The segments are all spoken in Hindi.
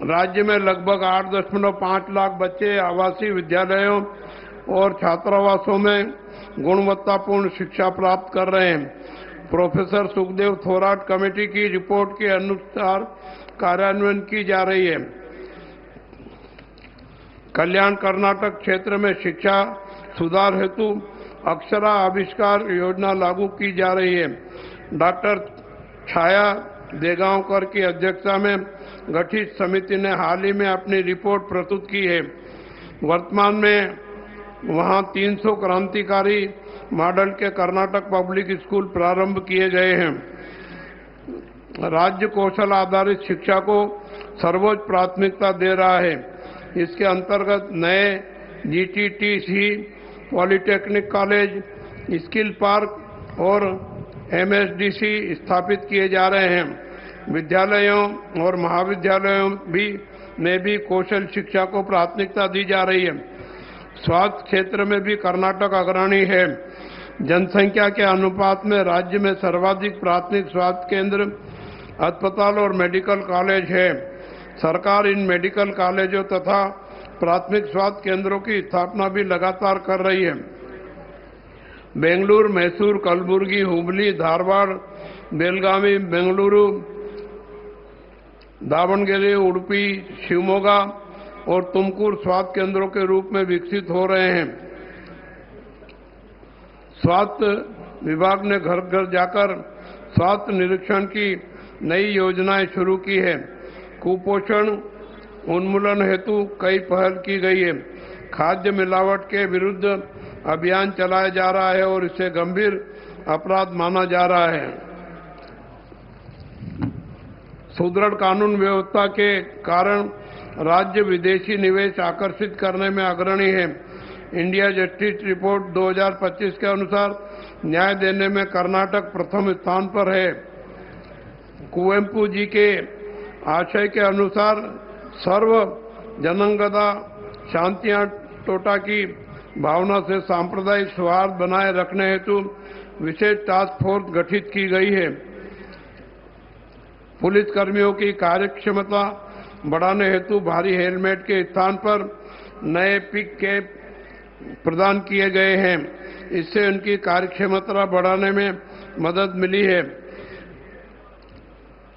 राज्य में लगभग 8.5 लाख बच्चे आवासीय विद्यालयों और छात्रावासों में गुणवत्तापूर्ण शिक्षा प्राप्त कर रहे हैं। प्रोफेसर सुखदेव थोराट कमेटी की रिपोर्ट के अनुसार कार्यान्वयन की जा रही है। कल्याण कर्नाटक क्षेत्र में शिक्षा सुधार हेतु अक्षरा आविष्कार योजना लागू की जा रही है। डॉक्टर छाया देगांवकर की अध्यक्षता में गठित समिति ने हाल ही में अपनी रिपोर्ट प्रस्तुत की है। वर्तमान में वहां 300 क्रांतिकारी मॉडल के कर्नाटक पब्लिक स्कूल प्रारंभ किए गए हैं। राज्य कौशल आधारित शिक्षा को सर्वोच्च प्राथमिकता दे रहा है। इसके अंतर्गत नए जीटीटीसी, पॉलिटेक्निक कॉलेज, स्किल पार्क और एमएसडीसी स्थापित किए जा रहे हैं। विद्यालयों और महाविद्यालयों में भी कौशल शिक्षा को प्राथमिकता दी जा रही है। स्वास्थ्य क्षेत्र में भी कर्नाटक अग्रणी है। जनसंख्या के अनुपात में राज्य में सर्वाधिक प्राथमिक स्वास्थ्य केंद्र, अस्पताल और मेडिकल कॉलेज है। सरकार इन मेडिकल कॉलेजों तथा प्राथमिक स्वास्थ्य केंद्रों की स्थापना भी लगातार कर रही है। बेंगलुरु, मैसूर, कलबुर्गी, हुबली, धारवाड़, बेलगावी, बेंगलुरु, दावणगेरे, उडुपी, शिवमोगा और तुमकुर स्वास्थ्य केंद्रों के रूप में विकसित हो रहे हैं। स्वास्थ्य विभाग ने घर घर जाकर स्वास्थ्य निरीक्षण की नई योजनाएं शुरू की है। कुपोषण उन्मूलन हेतु कई पहल की गई है। खाद्य मिलावट के विरुद्ध अभियान चलाया जा रहा है और इसे गंभीर अपराध माना जा रहा है। सुदृढ़ कानून व्यवस्था के कारण राज्य विदेशी निवेश आकर्षित करने में अग्रणी है। इंडिया जस्टिस रिपोर्ट 2025 के अनुसार न्याय देने में कर्नाटक प्रथम स्थान पर है। कुवेंपु जी के आशय के अनुसार सर्व जनांगता शांतियां टोटा की भावना से सांप्रदायिक सौहार्द बनाए रखने हेतु विशेष टास्क फोर्स गठित की गई है। पुलिस कर्मियों की कार्यक्षमता बढ़ाने हेतु भारी हेलमेट के स्थान पर नए पिक कैप प्रदान किए गए हैं। इससे उनकी कार्यक्षमता बढ़ाने में मदद मिली है।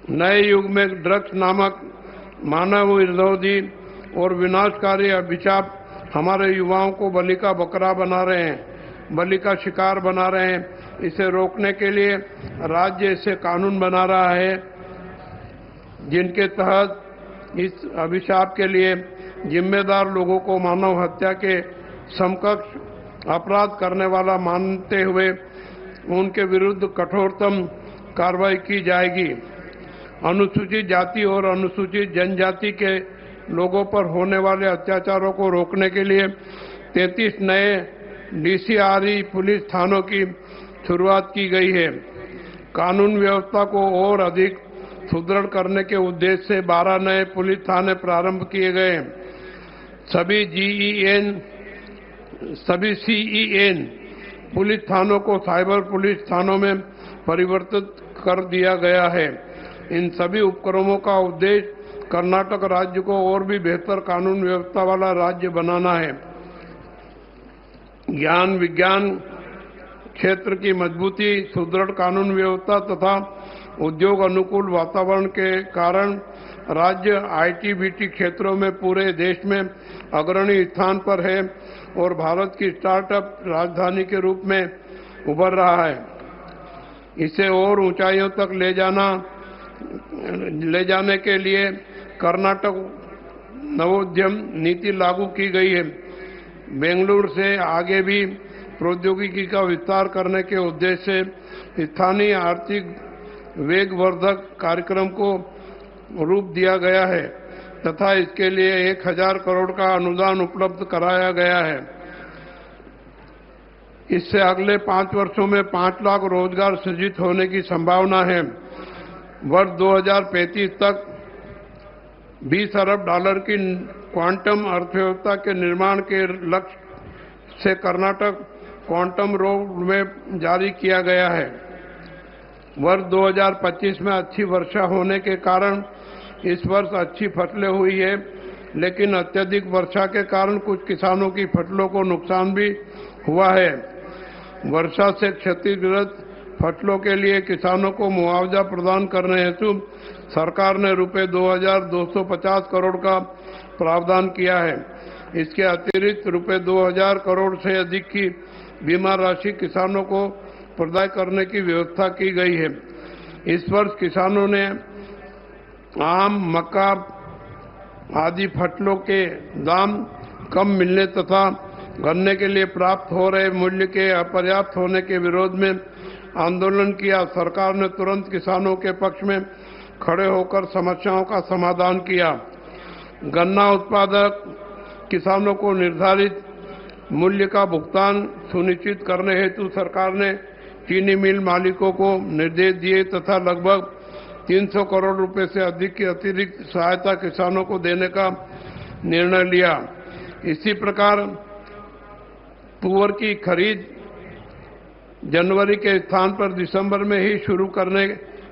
नए युग में ड्रग्स नामक मानव विरोधी और विनाशकारी अभिशाप हमारे युवाओं को बलि का बकरा बना रहे हैं, बलि का शिकार बना रहे हैं। इसे रोकने के लिए राज्य ऐसे कानून बना रहा है जिनके तहत इस अभिशाप के लिए जिम्मेदार लोगों को मानव हत्या के समकक्ष अपराध करने वाला मानते हुए उनके विरुद्ध कठोरतम कार्रवाई की जाएगी। अनुसूचित जाति और अनुसूचित जनजाति के लोगों पर होने वाले अत्याचारों को रोकने के लिए 33 नए डीसीआरई पुलिस थानों की शुरुआत की गई है। कानून व्यवस्था को और अधिक सुदृढ़ करने के उद्देश्य से 12 नए पुलिस थाने प्रारंभ किए गए हैं। सभी सीईएन पुलिस थानों को साइबर पुलिस थानों में परिवर्तित कर दिया गया है। इन सभी उपक्रमों का उद्देश्य कर्नाटक राज्य को और भी बेहतर कानून व्यवस्था वाला राज्य बनाना है। ज्ञान विज्ञान क्षेत्र की मजबूती, सुदृढ़ कानून व्यवस्था तथा उद्योग अनुकूल वातावरण के कारण राज्य आईटी-बीटी क्षेत्रों में पूरे देश में अग्रणी स्थान पर है और भारत की स्टार्टअप राजधानी के रूप में उभर रहा है। इसे और ऊंचाइयों तक ले जाने के लिए कर्नाटक नवोद्यम नीति लागू की गई है। बेंगलुरु से आगे भी प्रौद्योगिकी का विस्तार करने के उद्देश्य से स्थानीय आर्थिक वेगवर्धक कार्यक्रम को रूप दिया गया है तथा इसके लिए 1000 करोड़ का अनुदान उपलब्ध कराया गया है। इससे अगले 5 वर्षों में 5 लाख रोजगार सृजित होने की संभावना है। वर्ष 2035 तक $20 अरब की क्वांटम अर्थव्यवस्था के निर्माण के लक्ष्य से कर्नाटक क्वांटम रोड मैप जारी किया गया है। वर्ष 2025 में अच्छी वर्षा होने के कारण इस वर्ष अच्छी फसलें हुई है, लेकिन अत्यधिक वर्षा के कारण कुछ किसानों की फसलों को नुकसान भी हुआ है। वर्षा से क्षतिग्रस्त फसलों के लिए किसानों को मुआवजा प्रदान करने हेतु सरकार ने रुपए 2,250 करोड़ का प्रावधान किया है। इसके अतिरिक्त रुपए 2,000 करोड़ से अधिक की बीमा राशि किसानों को प्रदान करने की व्यवस्था की गई है। इस वर्ष किसानों ने आम, मक्का आदि फसलों के दाम कम मिलने तथा गन्ने के लिए प्राप्त हो रहे मूल्य के अपर्याप्त होने के विरोध में आंदोलन किया। सरकार ने तुरंत किसानों के पक्ष में खड़े होकर समस्याओं का समाधान किया। गन्ना उत्पादक किसानों को निर्धारित मूल्य का भुगतान सुनिश्चित करने हेतु सरकार ने चीनी मिल मालिकों को निर्देश दिए तथा लगभग 300 करोड़ रुपए से अधिक की अतिरिक्त सहायता किसानों को देने का निर्णय लिया। इसी प्रकार तुअर की खरीद जनवरी के स्थान पर दिसंबर में ही शुरू करने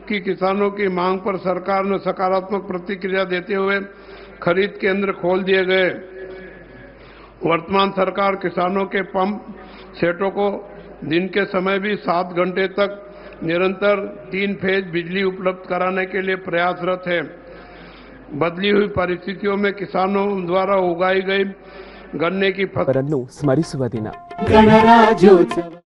की किसानों की मांग पर सरकार ने सकारात्मक प्रतिक्रिया देते हुए खरीद केंद्र खोल दिए गए। वर्तमान सरकार किसानों के पंप सेटों को दिन के समय भी 7 घंटे तक निरंतर 3 फेज बिजली उपलब्ध कराने के लिए प्रयासरत है। बदली हुई परिस्थितियों में किसानों द्वारा उगाई गई गन्ने की फसल ಸ್ಮರಿಸುವ ದಿನ ಗಣರಾಜ್ಯೋತ್ಸವ